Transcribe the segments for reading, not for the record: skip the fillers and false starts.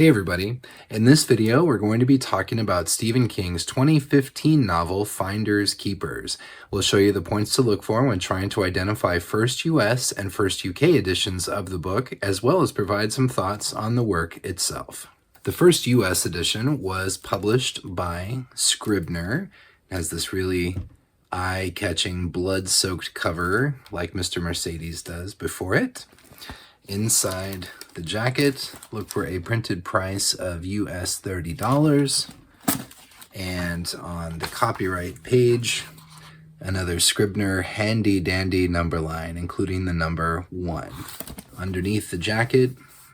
Hey everybody, in this video we're going to be talking about Stephen King's 2015 novel Finders Keepers. We'll show you the points to look for when trying to identify first US and first UK editions of the book, as well as provide some thoughts on the work itself. The first US edition was published by Scribner. It has this really eye-catching blood-soaked cover like Mr. Mercedes does before it. Inside the jacket, look for a printed price of US $30. And on the copyright page, another Scribner handy dandy number line, including the number 1. Underneath the jacket,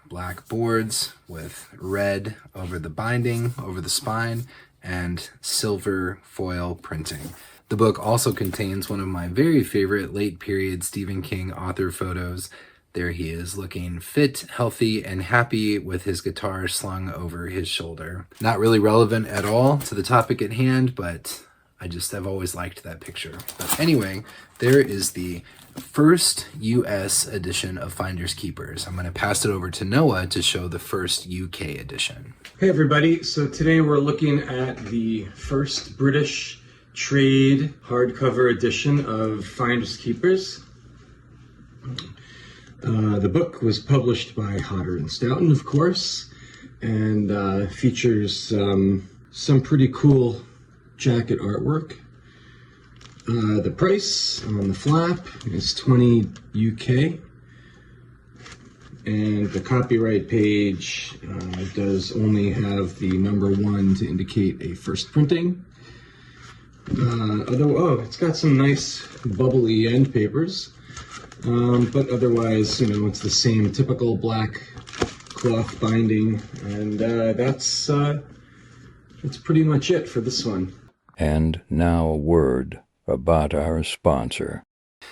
black boards with red over the binding, over the spine, and silver foil printing. The book also contains one of my very favorite late period Stephen King author photos. There he is, looking fit, healthy, and happy with his guitar slung over his shoulder. Not really relevant at all to the topic at hand, but I've always liked that picture. But anyway, there is the first US edition of Finders Keepers. I'm going to pass it over to Noah to show the first UK edition. Hey everybody, so today we're looking at the first British trade hardcover edition of Finders Keepers. The book was published by Hodder and Stoughton, of course, and features some pretty cool jacket artwork. The price on the flap is $20 UK, and the copyright page does only have the number 1 to indicate a first printing. It's got some nice bubbly end papers. But otherwise, it's the same typical black cloth binding, and that's pretty much it for this one. And now a word about our sponsor.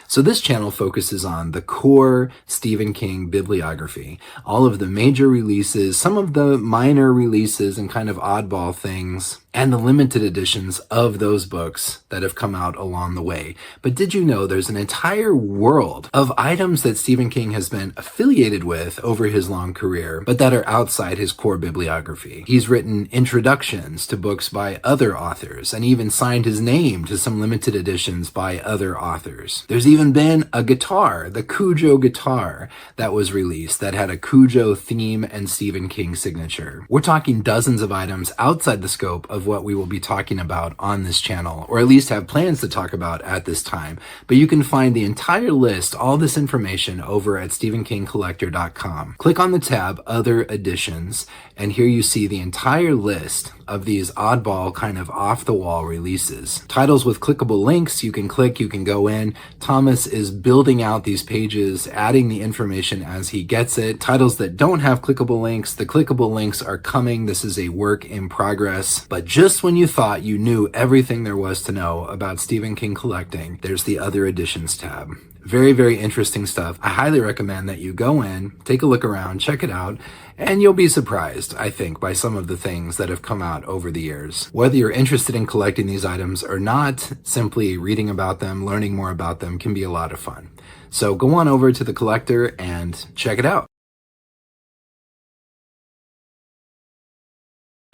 So this channel focuses on the core Stephen King bibliography, all of the major releases, some of the minor releases and kind of oddball things, and the limited editions of those books that have come out along the way. But did you know there's an entire world of items that Stephen King has been affiliated with over his long career, but that are outside his core bibliography? He's written introductions to books by other authors, and even signed his name to some limited editions by other authors. There's even been a guitar, the Cujo guitar, that was released that had a Cujo theme and Stephen King signature. We're talking dozens of items outside the scope of what we will be talking about on this channel, or at least have plans to talk about at this time. But you can find the entire list, all this information, over at StephenKingCollector.com. Click on the tab Other Editions, and here you see the entire list of these oddball kind of off-the-wall releases. Titles with clickable links, you can click, you can go in. Thomas is building out these pages, adding the information as he gets it. Titles that don't have clickable links, the clickable links are coming. This is a work in progress. But just when you thought you knew everything there was to know about Stephen King collecting, there's the Other Editions tab. Very, very interesting stuff. I highly recommend that you go in, take a look around, check it out, and you'll be surprised, I think, by some of the things that have come out over the years. Whether you're interested in collecting these items or not, simply reading about them, learning more about them can be a lot of fun. So go on over to the Collector and check it out.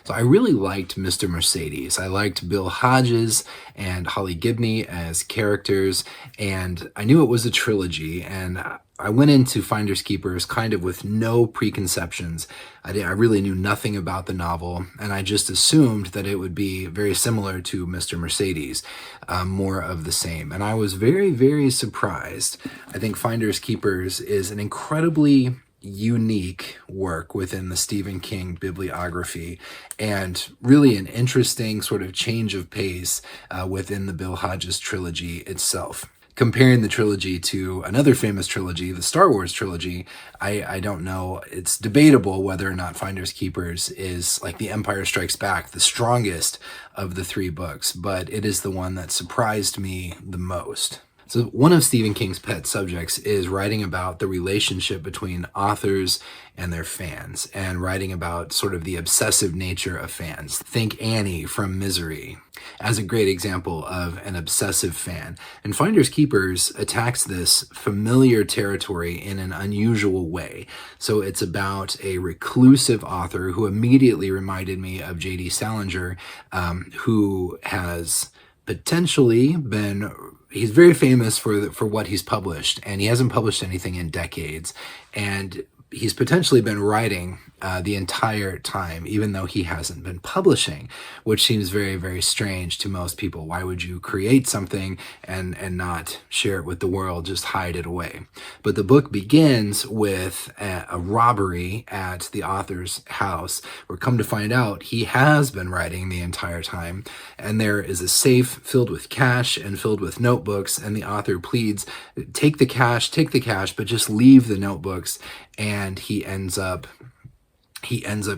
So I really liked Mr. Mercedes. I liked Bill Hodges and Holly Gibney as characters, and I knew it was a trilogy, and I went into Finders Keepers kind of with no preconceptions. I really knew nothing about the novel, and I just assumed that it would be very similar to Mr. Mercedes, more of the same. And I was very, very surprised. I think Finders Keepers is an incredibly unique work within the Stephen King bibliography, and really an interesting sort of change of pace within the Bill Hodges trilogy itself. Comparing the trilogy to another famous trilogy, the Star Wars trilogy, I don't know. It's debatable whether or not Finders Keepers is, like The Empire Strikes Back, the strongest of the 3 books, but it is the one that surprised me the most. So one of Stephen King's pet subjects is writing about the relationship between authors and their fans, and writing about sort of the obsessive nature of fans. Think Annie from Misery as a great example of an obsessive fan. And Finders Keepers attacks this familiar territory in an unusual way. So it's about a reclusive author who immediately reminded me of J.D. Salinger, who has potentially been, he's very famous for what he's published, and he hasn't published anything in decades, and he's potentially been writing the entire time, even though he hasn't been publishing, which seems very, very strange to most people. Why would you create something and not share it with the world, just hide it away? But the book begins with a robbery at the author's house, where, come to find out, he has been writing the entire time, and there is a safe filled with cash and filled with notebooks, and the author pleads, take the cash, but just leave the notebooks, and he ends up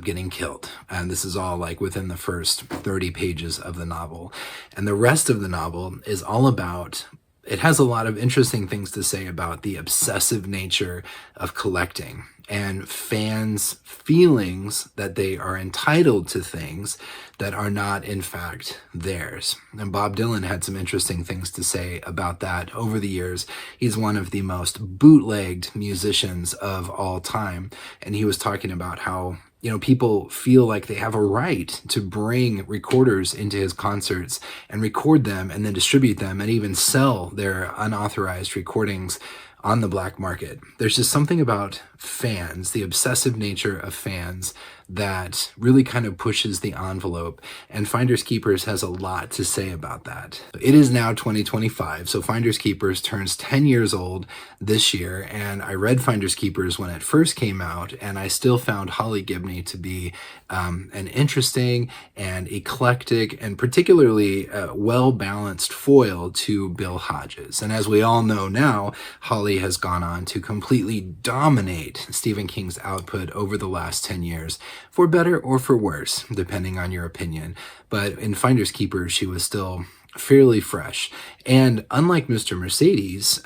getting killed. And this is all like within the first 30 pages of the novel. And the rest of the novel is all about, it has a lot of interesting things to say about the obsessive nature of collecting and fans' feelings that they are entitled to things that are not in fact theirs. And Bob Dylan had some interesting things to say about that over the years. He's one of the most bootlegged musicians of all time. And he was talking about how, you know, people feel like they have a right to bring recorders into his concerts and record them and then distribute them and even sell their unauthorized recordings on the black market. There's just something about fans, the obsessive nature of fans, that really kind of pushes the envelope, and Finders Keepers has a lot to say about that. It is now 2025, so Finders Keepers turns 10 years old this year, and I read Finders Keepers when it first came out, and I still found Holly Gibney to be an interesting and eclectic and particularly well-balanced foil to Bill Hodges. And as we all know now, Holly has gone on to completely dominate Stephen King's output over the last 10 years, for better or for worse, depending on your opinion. But in Finders Keepers, she was still fairly fresh. And unlike Mr. Mercedes,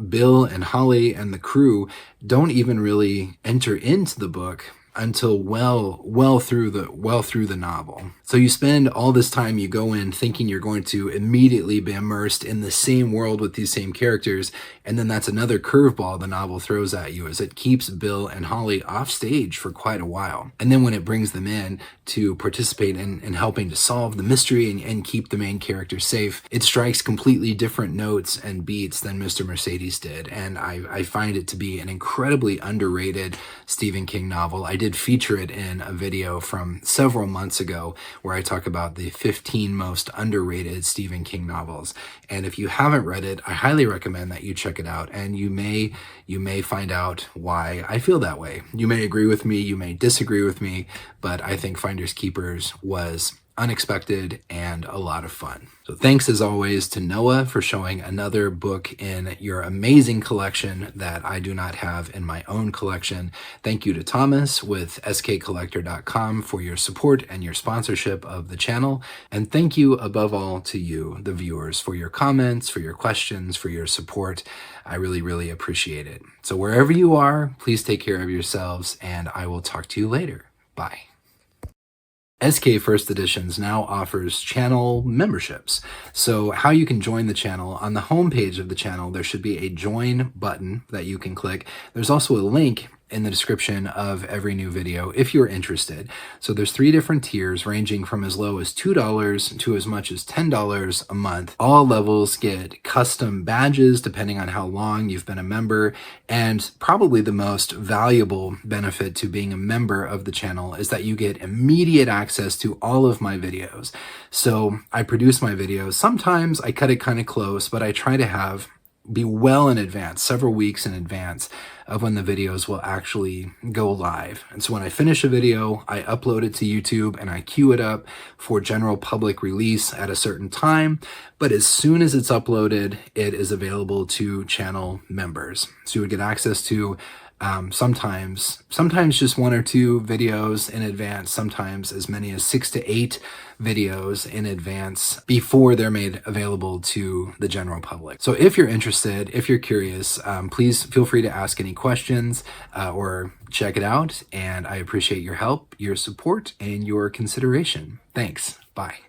Bill and Holly and the crew don't even really enter into the book until well through the novel. So you spend all this time, you go in thinking you're going to immediately be immersed in the same world with these same characters, and then that's another curveball the novel throws at you, as it keeps Bill and Holly off stage for quite a while. And then when it brings them in to participate in helping to solve the mystery and keep the main character safe, it strikes completely different notes and beats than Mr. Mercedes did. And I find it to be an incredibly underrated Stephen King novel. I did feature it in a video from several months ago where I talk about the 15 most underrated Stephen King novels. And if you haven't read it, I highly recommend that you check it out, and you may find out why I feel that way. You may agree with me, you may disagree with me, but I think Finders Keepers was unexpected and a lot of fun. So thanks as always to Noah for showing another book in your amazing collection that I do not have in my own collection. Thank you to Thomas with skcollector.com for your support and your sponsorship of the channel. And thank you above all to you, the viewers, for your comments, for your questions, for your support. I really, really appreciate it. So wherever you are, please take care of yourselves, and I will talk to you later. Bye. SK First Editions now offers channel memberships. So how you can join the channel, on the homepage of the channel, there should be a join button that you can click. There's also a link in the description of every new video if you're interested. So there's 3 different tiers ranging from as low as $2 to as much as $10 a month. All levels get custom badges depending on how long you've been a member, and probably the most valuable benefit to being a member of the channel is that you get immediate access to all of my videos. So I produce my videos. Sometimes I cut it kind of close, but I try to be well in advance, several weeks in advance of when the videos will actually go live. And so when I finish a video, I upload it to YouTube and I queue it up for general public release at a certain time. But as soon as it's uploaded, it is available to channel members. So you would get access to Sometimes just 1 or 2 videos in advance, sometimes as many as 6 to 8 videos in advance before they're made available to the general public. So if you're interested, if you're curious, please feel free to ask any questions or check it out. And I appreciate your help, your support, and your consideration. Thanks. Bye.